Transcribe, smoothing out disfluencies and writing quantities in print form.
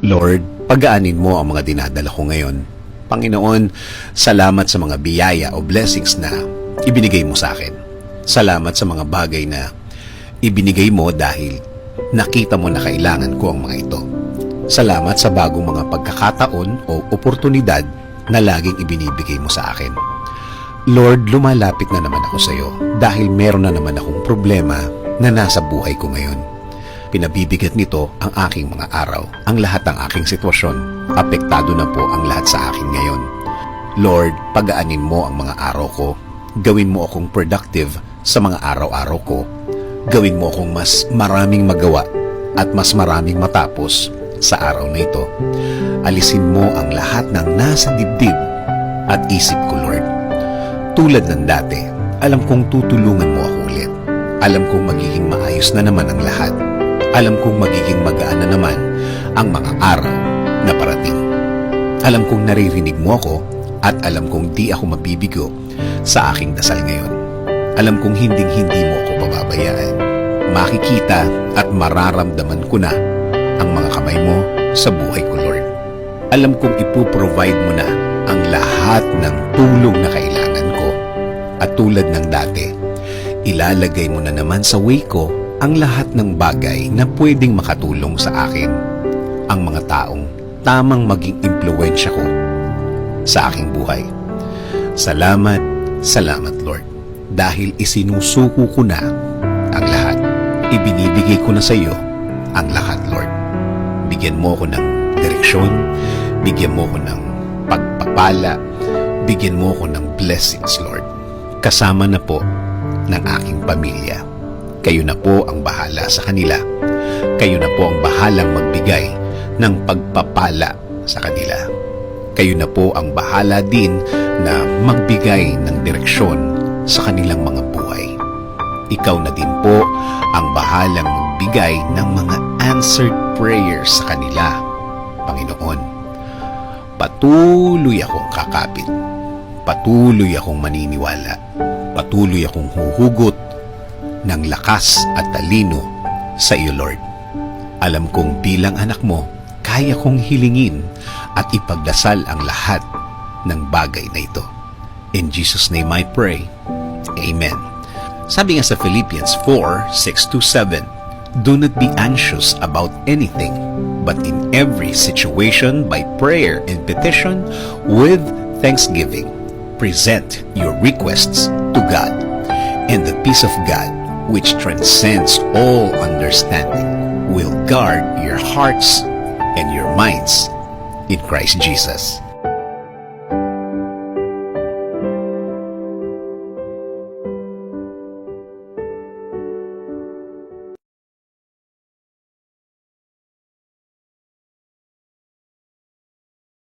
Lord, pagaanin mo ang mga dinadala ko ngayon. Panginoon, salamat sa mga biyaya o blessings na ibinigay mo sa akin. Salamat sa mga bagay na ibinigay mo dahil nakita mo na kailangan ko ang mga ito. Salamat sa bagong mga pagkakataon o oportunidad na laging ibinibigay mo sa akin. Lord, lumalapit na naman ako sa iyo dahil meron na naman akong problema na nasa buhay ko ngayon. Pinabibigat nito ang aking mga araw, ang lahat ng aking sitwasyon. Apektado na po ang lahat sa akin ngayon. Lord, pagaanin mo ang mga araw ko. Gawin mo akong productive sa mga araw-araw ko. Gawin mo akong mas maraming magawa at mas maraming matapos sa araw na ito. Alisin mo ang lahat ng nasa dibdib at isip ko, Lord. Tulad ng dati, alam kong tutulungan mo ako ulit. Alam kong magiging maayos na naman ang lahat. Alam kong magiging magaan na naman ang mga araw na parating. Alam kong naririnig mo ako at alam kong di ako mabibigo sa aking dasal ngayon. Alam kong hinding-hindi mo ako pababayaan. Makikita at mararamdaman ko na ang mga kamay mo sa buhay ko, Lord. Alam kong ipuprovide mo na ang lahat ng tulong na kailangan ko. At tulad ng dati, ilalagay mo na naman sa way ko ang lahat ng bagay na pwedeng makatulong sa akin. Ang mga taong tamang maging impluwensya ko sa aking buhay. Salamat, salamat Lord. Dahil isinusuko ko na ang lahat. Ibinibigay ko na sa iyo ang lahat, Lord. Bigyan mo ko ng direksyon, bigyan mo ko ng pagpapala, bigyan mo ko ng blessings, Lord. Kasama na po ng aking pamilya. Kayo na po ang bahala sa kanila. Kayo na po ang bahalang magbigay ng pagpapala sa kanila. Kayo na po ang bahala din na magbigay ng direksyon sa kanilang mga buhay. Ikaw na din po ang bahalang magbigay ng mga answered prayers sa kanila, Panginoon. Patuloy akong kakapit. Patuloy akong maniniwala. Patuloy akong huhugot ng lakas at talino sa iyo, Lord. Alam kong bilang anak mo, kaya kong hilingin at ipagdasal ang lahat ng bagay na ito. In Jesus' name I pray. Amen. Sabi nga sa Philippians 4:6-7, do not be anxious about anything, but in every situation by prayer and petition with thanksgiving, present your requests to God, and the peace of God, which transcends all understanding, will guard your hearts and your minds in Christ Jesus.